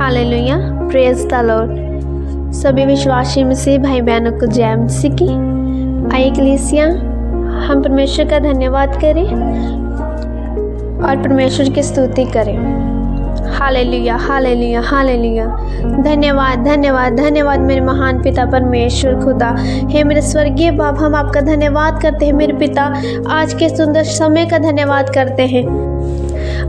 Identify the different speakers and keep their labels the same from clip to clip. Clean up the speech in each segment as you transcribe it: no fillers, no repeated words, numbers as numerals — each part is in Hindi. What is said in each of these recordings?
Speaker 1: Hallelujah, praise the Lord. सभी विश्वासी मसीह भाई बहनों को जय मसीह की। आइए कलीसिया, हम परमेश्वर का धन्यवाद करें और परमेश्वर की स्तुति करें। Hallelujah, hallelujah, hallelujah. धन्यवाद, धन्यवाद, धन्यवाद मेरे महान पिता परमेश्वर खुदा। हे मेरे स्वर्गीय बाप, हम आपका धन्यवाद करते हैं मेरे पिता। आज के सुंदर समय का धन्यवाद करते हैं,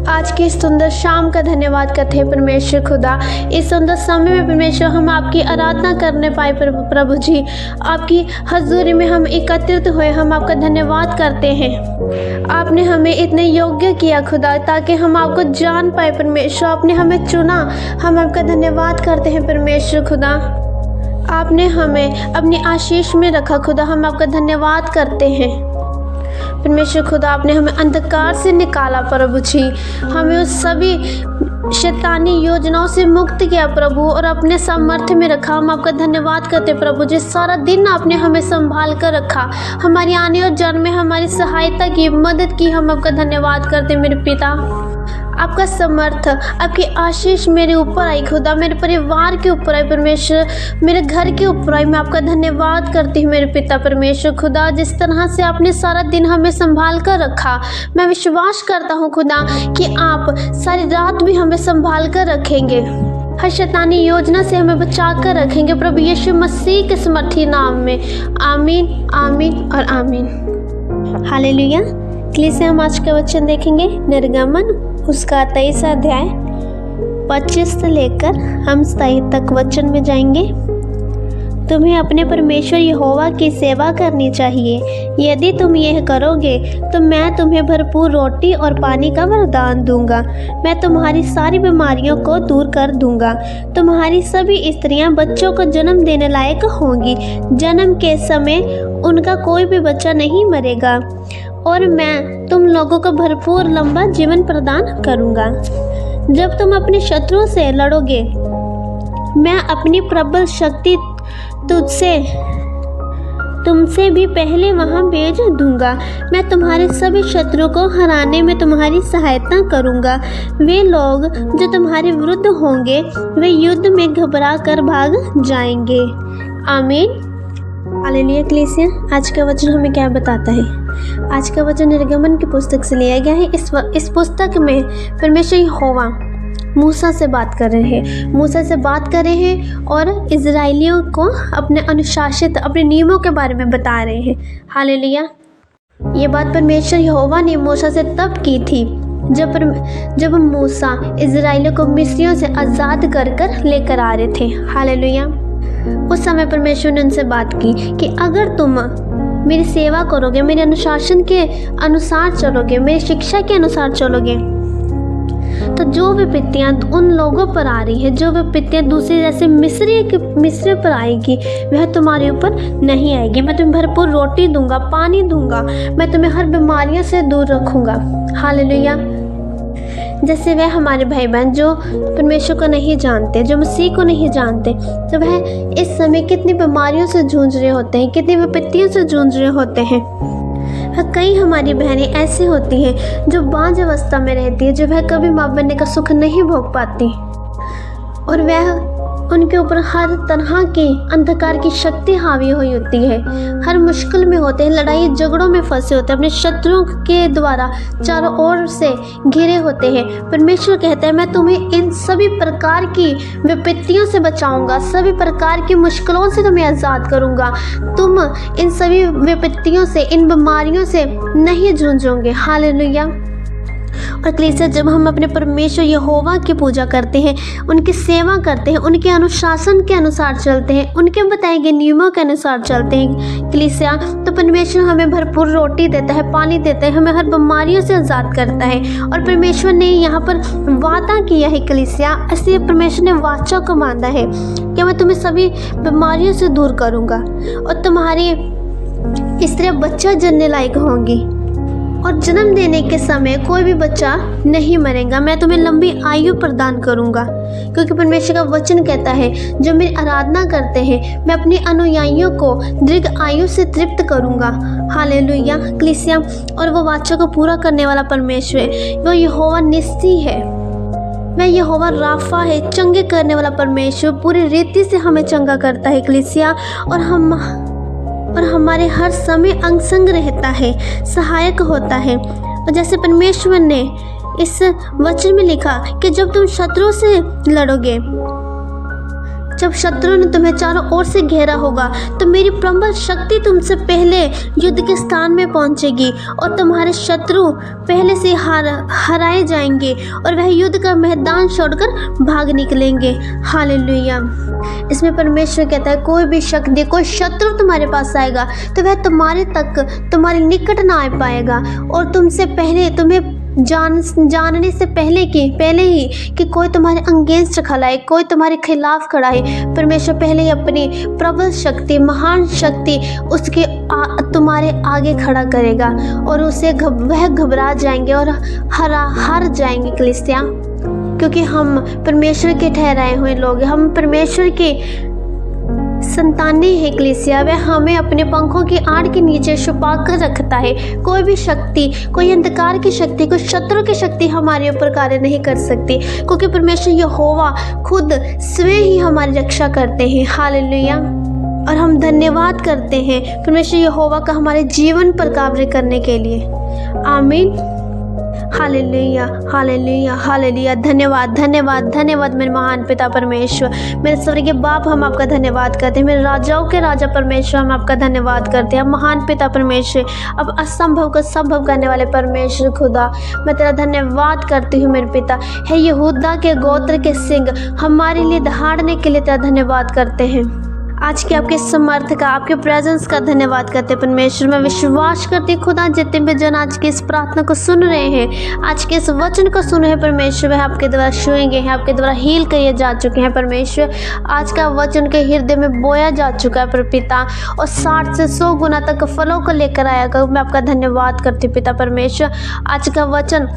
Speaker 1: आज की सुंदर शाम का धन्यवाद करते हैं परमेश्वर खुदा। इस सुंदर समय में परमेश्वर हम आपकी आराधना करने पाए प्रभु जी, आपकी हजूरी में हम एकत्रित हुए, हम आपका धन्यवाद करते हैं। आपने हमें इतने योग्य किया खुदा ताकि हम आपको जान पाए परमेश्वर। आपने हमें चुना, हम आपका धन्यवाद करते हैं परमेश्वर खुदा। आपने हमें अपनी आशीष में रखा खुदा, हम आपका धन्यवाद करते हैं परमेश्वर खुदा। आपने हमें अंधकार से निकाला प्रभु जी, हमें उस सभी शैतानी योजनाओं से मुक्त किया प्रभु और अपने सामर्थ्य में रखा। हम आपका धन्यवाद करते प्रभु जी। सारा दिन आपने हमें संभाल कर रखा, हमारी आने और जाने में हमारी सहायता की, मदद की। हम आपका धन्यवाद करते मेरे पिता। आपका समर्थ, आपकी आशीष मेरे ऊपर आई खुदा, मेरे परिवार के ऊपर आई परमेश्वर, मेरे घर के ऊपर आई। मैं आपका धन्यवाद करती हूँ मेरे पिता परमेश्वर खुदा। जिस तरह से आपने सारा दिन हमें संभाल कर रखा, मैं विश्वास करता हूँ खुदा कि आप सारी रात भी हमें संभाल कर रखेंगे, हर शैतानी योजना से हमें बचा कर रखेंगे प्रभु यीशु मसीह के समर्थी नाम में। आमीन, आमीन और आमीन। हालेलुया। कलीसिया, हम आज का वचन देखेंगे निर्गमन उसका 23 अध्याय 25 से लेकर हम 27 तक वचन में जाएंगे। तुम्हें अपने परमेश्वर यहोवा की सेवा करनी चाहिए। यदि तुम यह करोगे तो मैं तुम्हें भरपूर रोटी और पानी का वरदान दूंगा। मैं तुम्हारी सारी बीमारियों को दूर कर दूंगा। तुम्हारी सभी स्त्रियां बच्चों को जन्म देने लायक होंगी। जन्म के समय उनका कोई भी बच्चा नहीं मरेगा और मैं तुम लोगों को भरपूर लंबा जीवन प्रदान करूंगा। जब तुम अपने शत्रुओं से लड़ोगे, मैं अपनी प्रबल शक्ति तुमसे भी पहले वहां भेज दूंगा। मैं तुम्हारे सभी शत्रुओं को हराने में तुम्हारी सहायता करूंगा। वे लोग जो तुम्हारे विरुद्ध होंगे, वे युद्ध में घबरा कर भाग जाएंगे। आमीन। हालेलुया। कलीसिया, आज का वचन हमें क्या बताता है? आज का वचन निर्गमन की पुस्तक से लिया गया है। इस पुस्तक में परमेश्वर यहोवा मूसा से बात कर रहे हैं, मूसा से बात कर रहे हैं और इजराइलियों को अपने अनुशासित, अपने नियमों के बारे में बता रहे हैं। हालेलुया। ये बात परमेश्वर यहोवा ने मूसा से तब की थी जब मूसा इजराइलियों को मिस्रियों से आज़ाद कर लेकर आ रहे थे। हालेलुया। उस समय परमेश्वर ने उनसे बात की कि अगर तुम मेरी सेवा करोगे, मेरे अनुशासन के अनुसार चलोगे, मेरी शिक्षा के अनुसार चलोगे, तो जो विपत्तियाँ उन लोगों पर आ रही है, जो विपत्तियाँ दूसरे जैसे मिस्र पर आएगी, वह तुम्हारे ऊपर नहीं आएगी। मैं तुम्हें भरपूर रोटी दूंगा, पानी दूंगा, मैं तुम्हें हर बीमारियों से दूर रखूँगा। हालेलुया। जैसे वह हमारे भाई बहन जो परमेश्वर को नहीं जानते, जो मसीह को नहीं जानते, तो वह इस समय कितनी बीमारियों से जूझ रहे होते हैं, कितनी विपत्तियों से जूझ रहे होते हैं। कई हमारी बहनें ऐसी होती हैं जो बांझ अवस्था में रहती है, जो वह कभी माँ बनने का सुख नहीं भोग पाती और वह उनके ऊपर हर तरह की अंधकार की शक्ति हावी हुई होती है। हर मुश्किल में होते हैं, लड़ाई झगड़ों में फंसे होते हैं, अपने शत्रुओं के द्वारा चारों ओर से घिरे होते हैं। परमेश्वर कहते हैं, मैं तुम्हें इन सभी प्रकार की विपत्तियों से बचाऊंगा, सभी प्रकार की मुश्किलों से तुम्हें आज़ाद करूंगा। तुम इन सभी विपत्तियों से, इन बीमारियों से नहीं जूझोगे। हालेलुया। और कलीसिया, जब हम अपने परमेश्वर यहोवा की पूजा करते हैं, उनकी सेवा करते हैं, उनके अनुशासन के अनुसार चलते हैं, उनके बताए गए नियमों के अनुसार चलते हैं कलीसिया, तो परमेश्वर हमें भरपूर रोटी देता है, पानी देता है, हमें हर बीमारियों से आज़ाद करता है। और परमेश्वर ने यहाँ पर वादा किया है कलीसिया, इसलिए परमेश्वर ने वाचा को बांधा है कि मैं तुम्हें सभी बीमारियों से दूर करूँगा और तुम्हारी स्त्रियाँ बच्चा जनने लायक होंगी और जन्म देने के समय कोई भी बच्चा नहीं मरेगा। मैं तुम्हें लंबी आयु प्रदान करूंगा, क्योंकि परमेश्वर का वचन कहता है, जो मेरी आराधना करते हैं, मैं अपने अनुयायियों को दीर्घ आयु से तृप्त करूंगा। हालेलुया। कलीसिया, और वो वाचा को पूरा करने वाला परमेश्वर है, वो यहोवा निस्सी है। वह यहोवा राफा है, चंगे करने वाला परमेश्वर, पूरी रीति से हमें चंगा करता है कलीसिया, और हमारे हर समय अंग संग रहता है, सहायक होता है। और जैसे परमेश्वर ने इस वचन में लिखा कि जब तुम शत्रुओं से लड़ोगे, जब शत्रु ने तुम्हें चारों ओर से घेरा होगा, तो मेरी प्रबल शक्ति तुमसे पहले युद्ध के स्थान में पहुंचेगी और तुम्हारे शत्रु पहले से हराए जाएंगे और वह युद्ध का मैदान छोड़कर भाग निकलेंगे। हालेलुया। इसमें परमेश्वर कहता है कोई भी शक्ति, कोई शत्रु तुम्हारे पास आएगा तो वह तुम्हारे निकट ना आ पाएगा, और तुमसे पहले तुम्हें जानने से पहले ही कि कोई तुम्हारे अगेंस्ट खड़ा है, कोई तुम्हारे खिलाफ खड़ा है, परमेश्वर पहले ही अपनी प्रबल शक्ति, महान शक्ति उसके तुम्हारे आगे खड़ा करेगा और वह घबरा जाएंगे और हार जाएंगे कलीसिया, क्योंकि हम परमेश्वर के ठहराए हुए लोग हैं, हम परमेश्वर के संतानें हैं कलीसिया। वह हमें अपने पंखों की आड़ के नीचे छुपा कर रखता है। कोई भी शक्ति, कोई अंधकार की शक्ति, कोई शत्रु की शक्ति हमारे ऊपर कार्य नहीं कर सकती, क्योंकि परमेश्वर यहोवा खुद स्वयं ही हमारी रक्षा करते हैं। हालेलुया। और हम धन्यवाद करते हैं परमेश्वर यहोवा का हमारे जीवन पर कार्य करने के लिए। आमीन। Hallelujah, hallelujah, hallelujah. धन्यवाद, धन्यवाद, धन्यवाद मेरे महान पिता परमेश्वर, मेरे स्वर्गीय बाप, हम आपका धन्यवाद करते हैं। मेरे राजाओं के राजा परमेश्वर, हम आपका धन्यवाद करते हैं। महान पिता परमेश्वर, अब असंभव को संभव करने वाले परमेश्वर खुदा, मैं तेरा धन्यवाद करती हूँ मेरे पिता। हे यहूदा के गोत्र के सिंह, हमारे लिए दहाड़ने के लिए तेरा धन्यवाद करते हैं। आज के आपके समर्थ का, आपके प्रेजेंस का धन्यवाद करते परमेश्वर। मैं विश्वास करती खुदा जितने भी जन आज की इस प्रार्थना को सुन रहे हैं, आज के इस वचन को सुन रहे हैं परमेश्वर, वह आपके द्वारा छुएंगे हैं, आपके द्वारा हील किए जा चुके हैं परमेश्वर। आज का वचन के हृदय में बोया जा चुका है पर पिता, और 60 से 100 गुना तक फलों को लेकर आया कर। मैं आपका धन्यवाद करती पिता परमेश्वर। आज का वचन